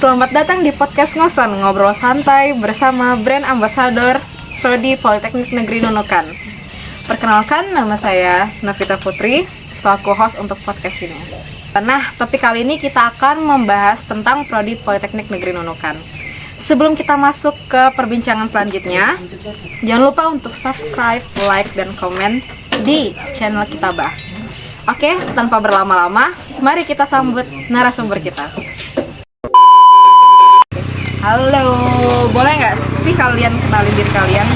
Selamat datang di podcast Ngoson, ngobrol santai bersama brand ambassador Prodi Politeknik Negeri Nunukan. Perkenalkan, nama saya Navita Putri, selaku host untuk podcast ini. Nah, topik kali ini kita akan membahas tentang Prodi Politeknik Negeri Nunukan. Sebelum kita masuk ke perbincangan selanjutnya, jangan lupa untuk subscribe, like, dan komen di channel Kitabah. Oke, tanpa berlama-lama, mari kita sambut narasumber kita. Halo, boleh nggak sih kalian kenalin diri kalian?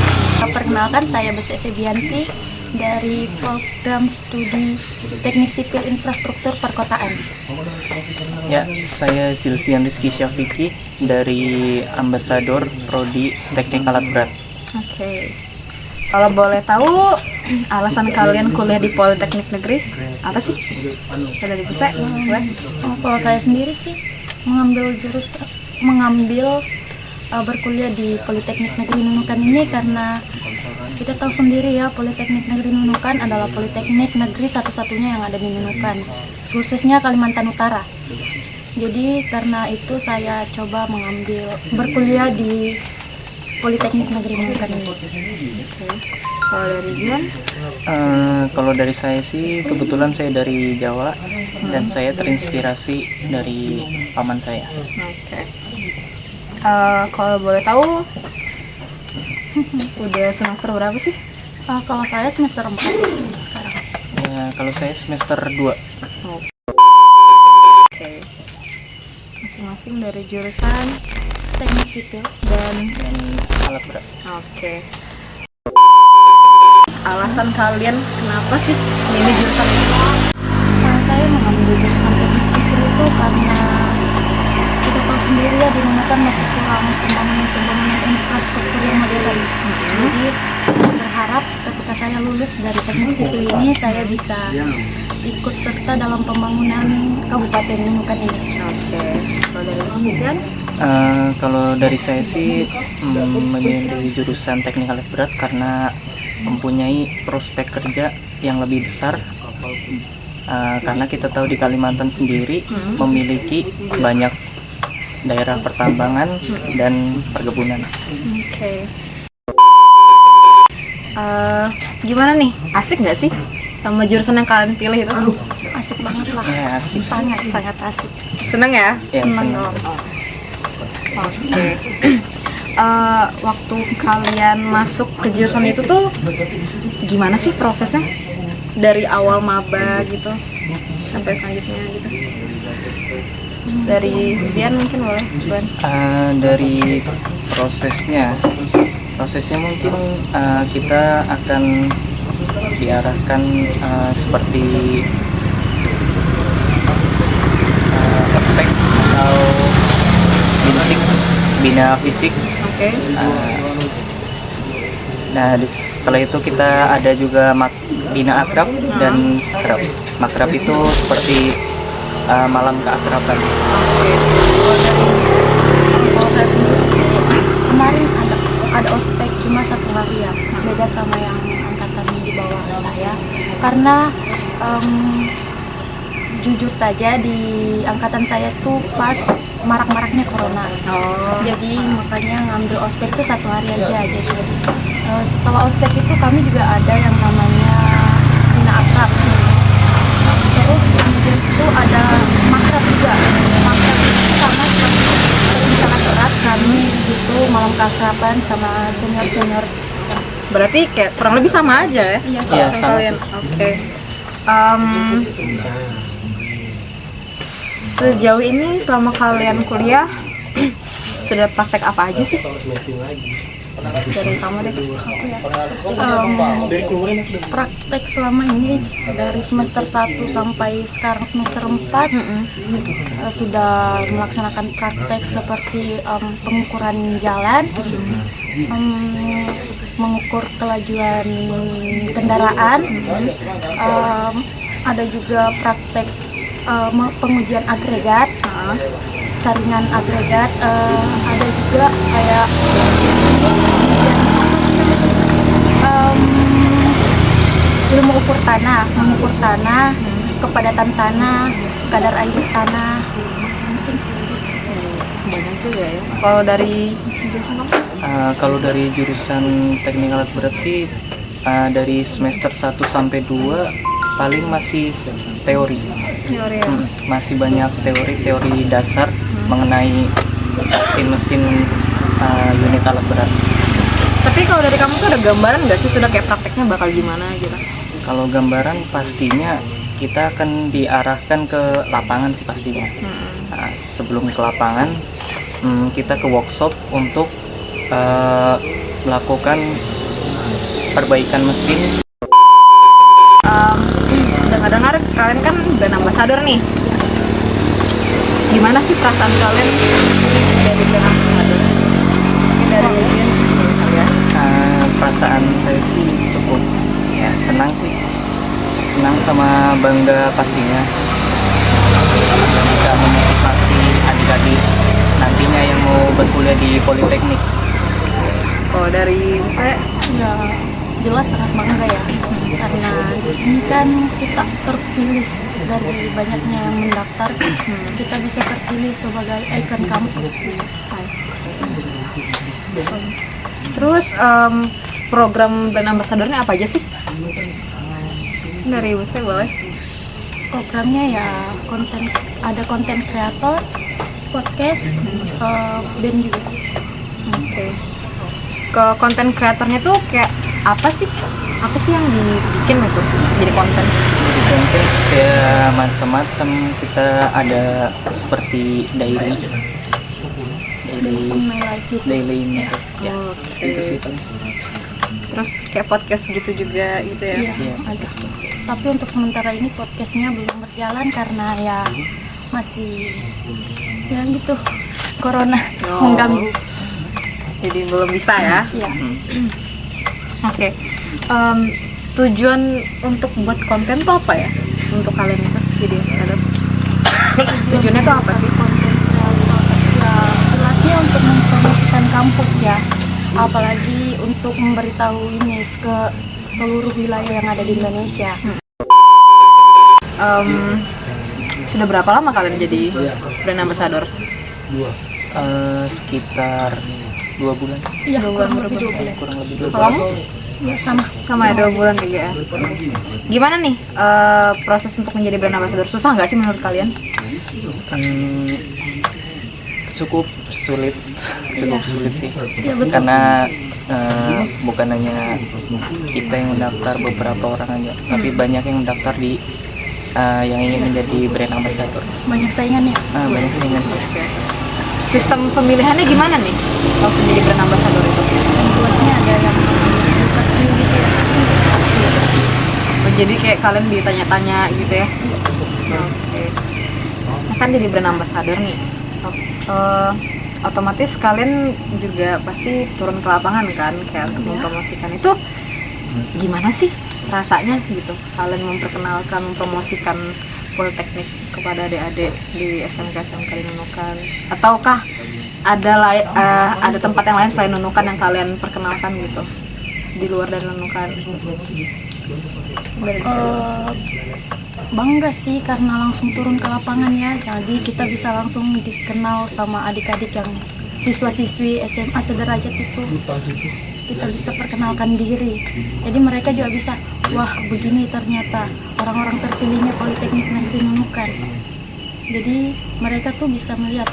Perkenalkan, saya Bese Febianti dari program studi Teknik Sipil Infrastruktur Perkotaan. Ya, saya Silsian Rizky Syafiki dari Ambasador Prodi Teknik Alat Berat. Oke. Kalau boleh tahu alasan kalian kuliah di Politeknik Negeri apa sih? Ada di Bese? Boleh? Kalau saya sendiri sih mengambil berkuliah di Politeknik Negeri Nunukan ini karena kita tahu sendiri ya, Politeknik Negeri Nunukan adalah Politeknik Negeri satu-satunya yang ada di Nunukan, khususnya Kalimantan Utara. Jadi karena itu saya coba berkuliah di Politeknik Negeri Nunukan ini. Kalau dari Zian? Kalau dari saya sih, kebetulan saya dari Jawa dan saya terinspirasi dari paman saya. Oke. Kalau boleh tahu, udah semester berapa sih? Kalau saya semester 4 sekarang. Ya, kalau saya semester 2. Oke. Masing-masing dari jurusan Teknik Sipil. dan Alat berat. Oke. Alasan kalian kenapa sih milih jurusan ini? Saya mengambil jurusan Teknik Sipil itu karena kita tahu sendiri ya, di Nunukan masih kurang pembangunan infrastruktur yang modern. Jadi saya berharap ketika saya lulus dari Teknik Sipil ini, saya bisa ikut serta dalam pembangunan Kabupaten Nunukan ini. Oke. Kalau dari Zian? Kalau dari saya sih memilih jurusan Teknik Alat Berat karena mempunyai prospek kerja yang lebih besar. Karena kita tahu di Kalimantan sendiri memiliki banyak daerah pertambangan dan perkebunan. Oke. Gimana nih? Asik nggak sih sama jurusan yang kalian pilih itu? Asik banget lah. Ya, asik. Sangat asik. Seneng ya? Ya, Seneng. senang. Oke. Waktu kalian masuk ke jurusan itu tuh gimana sih prosesnya? Dari awal maba gitu sampai selanjutnya gitu. Dari Zian mungkin boleh, Buan. Dari prosesnya mungkin kita akan diarahkan seperti ospek atau bina fisik. Oke. Nah, setelah itu kita ada juga bina akrab dan skrab. Makrab itu seperti malam keakraban. Kalau saya sendiri sih, kemarin ada ospek cuma 1 hari ya, beda sama yang angkatan di bawah saya. Karena jujur saja di angkatan saya tuh pas marak-maraknya corona. Jadi makanya ngambil ospek itu 1 hari aja. Jadi setelah ospek itu kami juga ada yang namanya bina akrab. Terus kemudian itu ada makrab juga. Makrab itu sama seperti perbincangan berat, kami di situ malam keakraban sama senior-senior. Berarti kayak kurang lebih sama aja ya? Iya, Iya, Kayak sama. kalian. Oke. Sejauh ini selama kalian kuliah sudah praktek apa aja sih? Dari kamu deh. Praktek selama ini dari semester 1 sampai sekarang semester 4 sudah melaksanakan praktek seperti pengukuran jalan, mengukur kelajuan kendaraan, ada juga praktek pengujian agregat, saringan agregat, ada juga kayak ilmu mengukur tanah, kepadatan tanah, kadar air tanah, mungkin seperti itu. banyak juga ya. Kalau dari Kalau dari jurusan teknik alat berat sih dari semester 1 sampai 2 paling masih teori. teori ya. Masih banyak teori dasar mengenai mesin-mesin unit alat berat. Tapi kalau dari kamu tuh ada gambaran nggak sih sudah kayak prakteknya bakal gimana gitu? Kalau gambaran pastinya kita akan diarahkan ke lapangan sih pastinya. Nah, sebelum ke lapangan kita ke workshop untuk melakukan perbaikan mesin. Dengar-dengar kalian kan brand ambassador nih. Gimana sih perasaan kalian jadi brand ambassador? Mungkin dari Lucian kalian. Perasaan saya sih cukup ya senang sama bangga pastinya bisa memotivasi adik-adik nantinya yang mau berkuliah di Politeknik. Kalau dari saya Ya jelas sangat bangga ya, karena di sini kan kita terpilih dari banyaknya yang mendaftar, kita bisa terpilih sebagai ikon kampus. terus program brand ambassadornya apa aja sih? Dari Ibu saya boleh. Programnya ya ada konten kreator, podcast, band juga. Oke. Ke konten kreatornya tuh kayak apa sih? Apa sih yang dibikin itu jadi konten? Konten ya macam-macam, kita ada seperti daily My life gitu. ini ya. Oke. Itu sih paling. Terus kayak podcast gitu juga gitu ya? Iya, ada. Tapi untuk sementara ini podcastnya belum berjalan karena ya masih ya gitu, corona mengganggu. Jadi belum bisa ya? Iya. Oke. Tujuan untuk buat konten tuh apa ya? Untuk kalian itu jadi ambassador? Tujuannya tuh apa sih? Konten kreator ya jelasnya untuk mempromosikan kampus ya, apalagi untuk memberitahu ini ke seluruh wilayah yang ada di Indonesia. Sudah berapa lama kalian jadi brand ambassador? Sekitar 2 bulan. Iya, Dua kurang bulan, lebih 2 dua bulan. Kurang lebih 2 Kalau bulan. kamu? Ya sama. Sama ya 2 bulan juga ya. Gimana nih proses untuk menjadi brand ambassador? Susah nggak sih menurut kalian? Cukup sulit sih. Iya, betul. Karena bukan hanya kita yang mendaftar, beberapa orang aja, tapi banyak yang mendaftar di yang ingin menjadi brand ambassador. Banyak saingannya. Banyak saingan. Sistem pemilihannya gimana nih waktu jadi brand ambassador itu? Luasnya ada yang interview gitu ya. Oh, jadi kayak kalian ditanya-tanya gitu ya? Oke. Nah, kan jadi brand ambassador nih. Otomatis kalian juga pasti turun ke lapangan kan, kayak untuk mempromosikan itu gimana sih rasanya gitu? Kalian mempromosikan Politeknik kepada adik-adik di SMK di Nunukan, ataukah ada tempat yang lain selain Nunukan yang kalian perkenalkan gitu di luar dari Nunukan? Bangga sih karena langsung turun ke lapangan ya, jadi kita bisa langsung dikenal sama adik-adik yang siswa-siswi SMA sederajat itu, kita bisa perkenalkan diri, jadi mereka juga bisa, wah begini ternyata orang-orang terpilihnya Politeknik Negeri Nunukan. Jadi mereka tuh bisa melihat,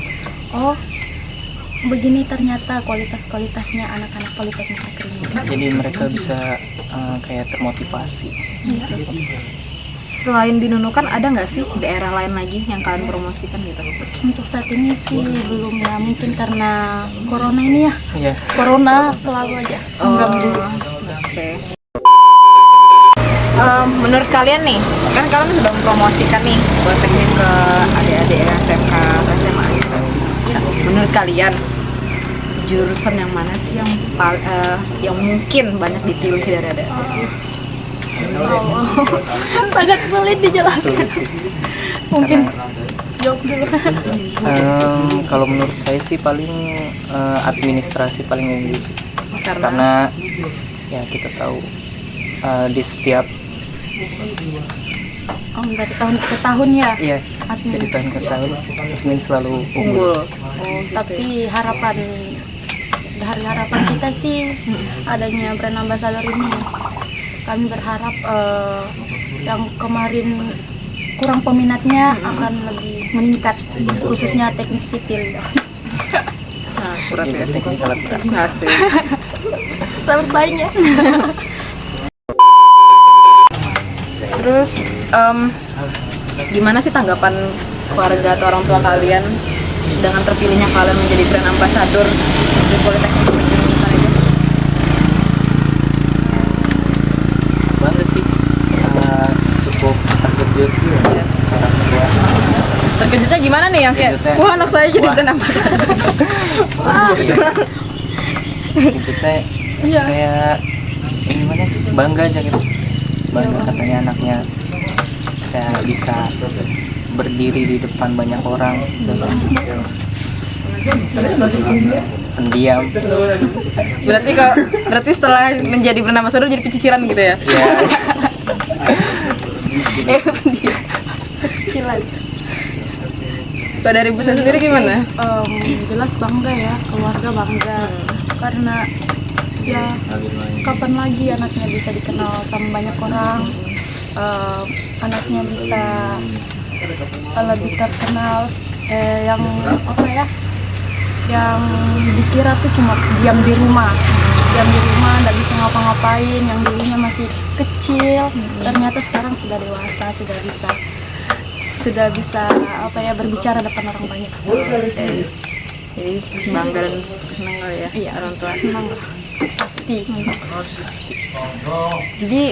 oh begini ternyata kualitasnya anak-anak Politeknik Negeri Nunukan. Jadi mereka bisa kayak termotivasi. Iya. Selain di Nunukan ada nggak sih daerah lain lagi yang kalian promosikan gitu? Untuk saat ini sih belum ya, mungkin karena corona ini ya. Iya. Corona selalu aja mengganggu. Oke. Menurut kalian nih, kan kalian sudah mempromosikan nih buat teknik ke adik-adik SMK atau SMA gitu. Nah, menurut kalian jurusan yang mana sih yang mungkin banyak dipilih dari adik-adik? Sangat sulit dijelaskan. Sulit sih. Mungkin jawab dulu. Kalau menurut saya sih paling administrasi paling tinggi. Karena ya kita tahu di setiap Dari tahun ke tahun ya. Iya, Admin. dari tahun ke tahun admin selalu unggul. Tapi dari harapan kita sih adanya brand ambassador ini, kami berharap yang kemarin kurang peminatnya akan lebih meningkat, khususnya teknik sipil. Nah, kurang Juga ya. teknik alat berat. Asik. Kita bersaing ya. Terus gimana sih tanggapan keluarga atau orang tua kalian dengan terpilihnya kalian menjadi brand ambassador di Politeknik Negeri Nunukan ini? Bangga sih, cukup terkejut orang tua. Terkejutnya gimana nih yang kayak, Terkejutnya, wah anak saya jadi wah. brand ambassador. Terkejutnya Iya. kayak gimana, bangga aja gitu, bangga katanya anaknya kayak bisa berdiri di depan banyak orang, pendiam. Berarti setelah menjadi brand ambassador jadi pecicilan gitu ya? Ya, Gila. Kalau dari Bu Sen sendiri gimana? Jelas bangga ya, keluarga bangga karena ya kapan lagi anaknya bisa dikenal sama banyak orang, anaknya bisa lebih terkenal, yang apa ya, yang dikira tuh cuma diam di rumah nggak bisa ngapa-ngapain, yang dulunya masih kecil ternyata sekarang sudah dewasa, sudah bisa apa ya, berbicara depan orang banyak. Jadi bangga dan senang kali ya, Iya, orang tua. senang pasti. Jadi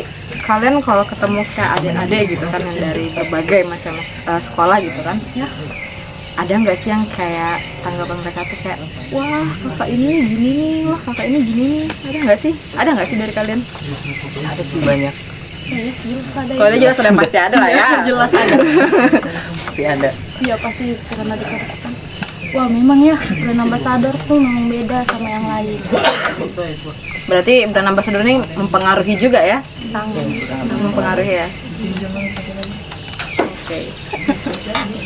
kalian kalau ketemu kayak adik-adik gitu kan yang dari berbagai macam sekolah gitu kan, ya ada nggak sih yang kayak tanggapan mereka tuh kayak, wah kakak ini gini nih, wah kakak ini gini nih, ada nggak sih dari kalian? ada sih banyak, Ya, jelas ada Kalau ada jelas udah pasti ada lah ya. jelas ada. pasti ada. Iya pasti, karena dikatakan wah memang ya brand ambassador tuh memang beda sama yang lain. Berarti brand ambassador ini mempengaruhi juga ya? Sangat. Mempengaruhi ya. Oke.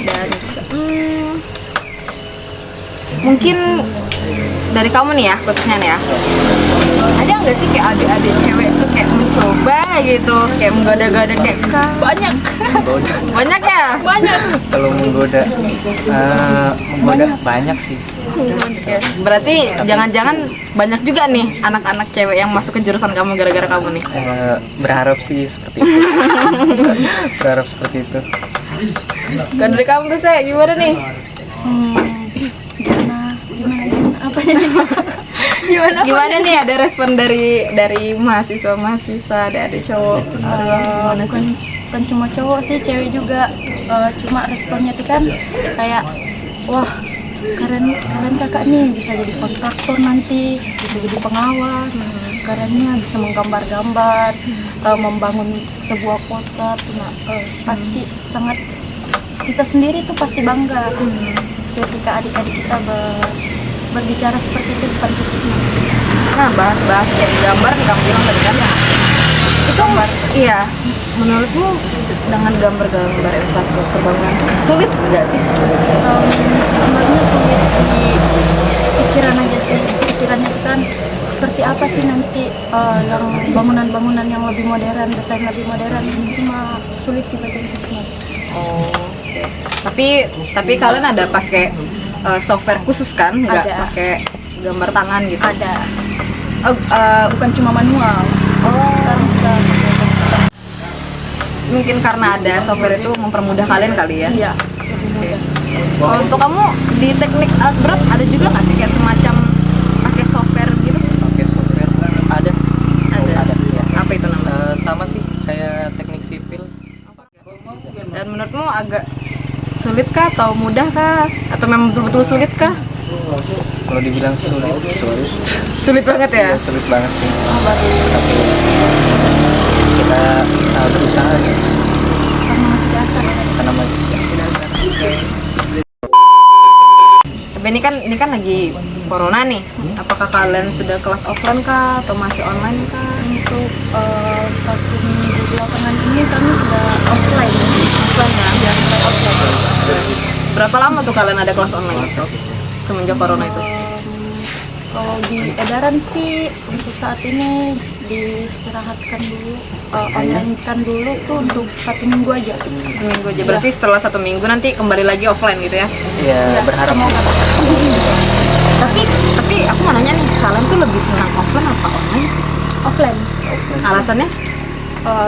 Dan mungkin dari kamu nih ya, khususnya nih ya, ada nggak sih kayak adik-adik cewek tuh kayak mencoba gitu, kayak menggoda-goda kayak Banyak. banyak ya? Banyak. Kalau menggoda banyak sih. Ya, berarti jangan-jangan banyak juga nih anak-anak cewek yang masuk ke jurusan kamu gara-gara kamu nih. Berharap sih seperti itu. Berharap seperti itu. Kalau dari kamu tuh saya gimana nih? Gimana apanya? Gimana nih, ada respon dari mahasiswa ada cowok? Bukan cuma cowok sih, cewek juga. Cuma responnya tuh kan kayak wah keren kakak nih, bisa jadi kontraktor nanti, bisa jadi pengawas, kerennya bisa menggambar-gambar, membangun sebuah kota tuh, pasti sangat, kita sendiri tuh pasti bangga ketika adik-adik kita berbicara seperti itu depan kita. Nah, bahas-bahas kayak gambar nih, kamu bilang tadi kan itu gambar. Iya, menurutmu dengan gambar-gambar infrastruktur bangunan itu sulit nggak sih? Sebenarnya sulit di pikiran aja sih, pikirannya kan seperti apa sih nanti yang bangunan-bangunan yang lebih modern, desain lebih modern, cuma sulit di bagian situ. Oh, oke. Tapi kalian ada pakai software khusus kan? Nggak Ada. pakai gambar tangan gitu? Ada, Oh, bukan cuma manual. Sekarang sudah mungkin karena ada software itu mempermudah kalian kali ya? iya. Kalau untuk kamu di teknik alat berat ada juga nggak sih kayak semacam pakai software gitu? Oke, software ada. Ada. Ya. Apa itu namanya? Sama sih kayak teknik sipil. Dan menurutmu agak sulit kah atau mudah kah? Atau memang betul-betul sulit kah? Kalau dibilang sulit. Sulit banget ya? Ya, sulit banget sih. Baru Tapi kita berusaha gitu. Karena masih dasar. Karena masih dasar. Tapi ini kan lagi corona nih. Apakah kalian sudah kelas offline kah atau masih online kah? Untuk 1 minggu belakangan ini kami sudah offline. Berapa lama tuh kalian ada kelas online itu semenjak corona itu? Kalau di edaran sih untuk saat ini diistirahatkan dulu, online kan dulu tuh untuk 1 minggu aja. 1 minggu aja. Berarti setelah 1 minggu nanti kembali lagi offline gitu ya? Ya, berharap. Semoga. Tapi aku mau nanya nih, kalian tuh lebih senang offline apa online sih? Offline. Alasannya?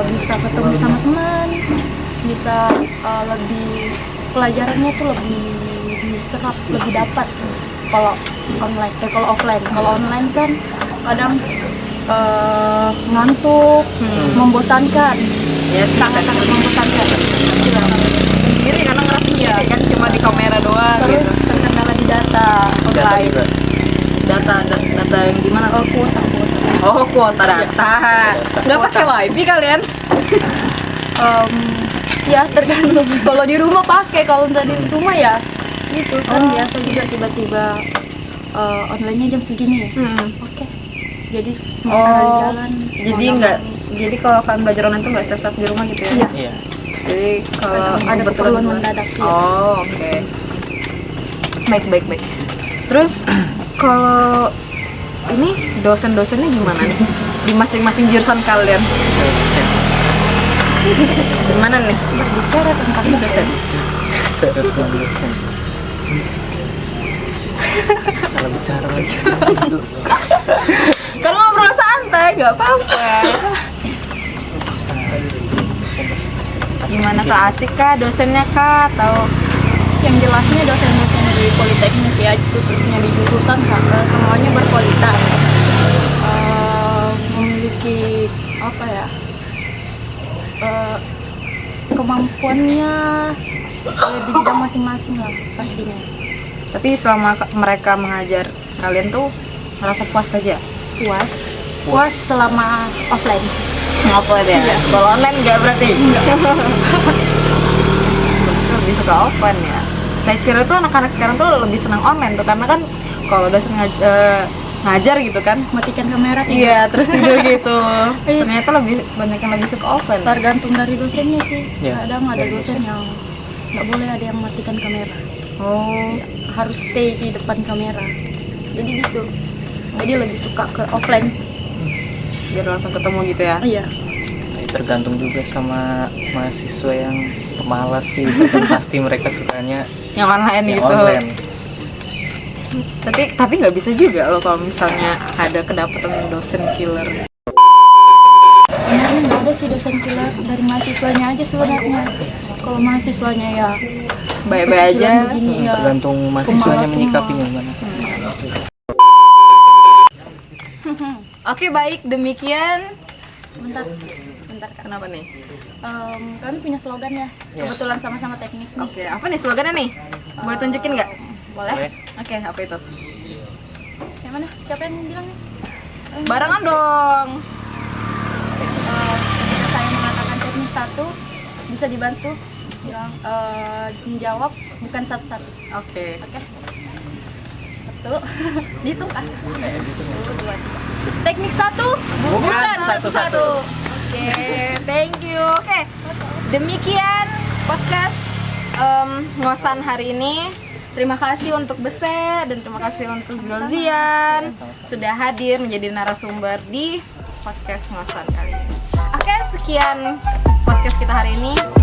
Bisa ketemu sama teman, bisa lebih pelajarannya tuh lebih diserap, lebih dapat kalau online. Kalau offline, kalau online kan kadang ngantuk, membosankan, Ya sangat-sangat membosankan. sendiri karena ngerasa sendiri kan cuma di kamera doang Terus gitu. terkendala di data Data online. juga. Data yang gimana? Kuota. Kuota data. Nggak pakai wifi kalian? Ya tergantung. Kalau di rumah pakai, kalau nggak di rumah ya gitu kan biasa juga tiba-tiba online-nya jam segini. Oke. Jadi sementara di jalan. Jadi nggak. Jadi kalau kalian belajar online tuh nggak setiap saat di rumah gitu ya? Iya. Iya. Jadi kalau Ada keperluan mendadak. Ya. Oke. Baik. Terus kalau ini dosen-dosennya gimana nih di masing-masing jurusan kalian? Dosen. Gimana nih Berbicara tentang dosen? Dosen. Salah bicara lagi. Kan ngobrol santai, nggak apa-apa. Gimana kak, asik kah dosennya kak atau yang jelasnya dosen-dosen di Politeknik ya, khususnya di jurusan semuanya berkualitas. Memiliki apa ya? Kemampuannya di bidang masing-masing lah pastinya. tapi selama mereka mengajar kalian tuh merasa puas saja? Puas selama offline. Offline ya? Iya. Kalau online nggak berarti? Lebih suka offline ya? Saya kira tuh anak-anak sekarang tuh lebih senang online tuh karena kan kalau dosen ngajar gitu kan, Matikan kamera. iya terus tidur gitu. Ternyata lebih banyak yang lebih suka offline. Tergantung dari dosennya sih. Ya, Kadang ada dari dosen yang nggak boleh ada yang matikan kamera. Oh, Harus stay di depan kamera. Jadi gitu. Jadi lebih suka ke offline. biar langsung ketemu gitu ya? Iya. Tergantung juga sama mahasiswa yang pemalas sih. Itu pasti mereka sukanya Yang online yang gitu. online. Tapi nggak bisa juga loh kalau misalnya ada kedapatan dosen killer. Sebenarnya nggak ada sih dosen killer, dari mahasiswanya aja sebenarnya. Kalau mahasiswanya ya Baik-baik aja. begini ya. Tergantung mahasiswanya Pemalas menyikapinya gimana. Oke baik, demikian. Bentar Kak. Kenapa nih? Kami punya slogan ya, Ya. kebetulan sama-sama teknik nih. Oke, apa nih slogannya nih? Boleh tunjukin nggak? Boleh? Boleh. Oke, apa itu? Yang mana? Siapa yang bilang nih? Barengan dong. Ketika saya mengatakan teknik 1 bisa dibantu bilang menjawab bukan satu-satu. Oke. Oke. 1 dihitung kan? 1, 2, 3. Teknik 1 bukan satu-satu. Oke, thank you. Oke, demikian podcast ngosan hari ini. Terima kasih untuk Bese dan terima kasih untuk Zulzian sudah hadir menjadi narasumber di podcast ngosan kali ini. Oke, sekian podcast kita hari ini.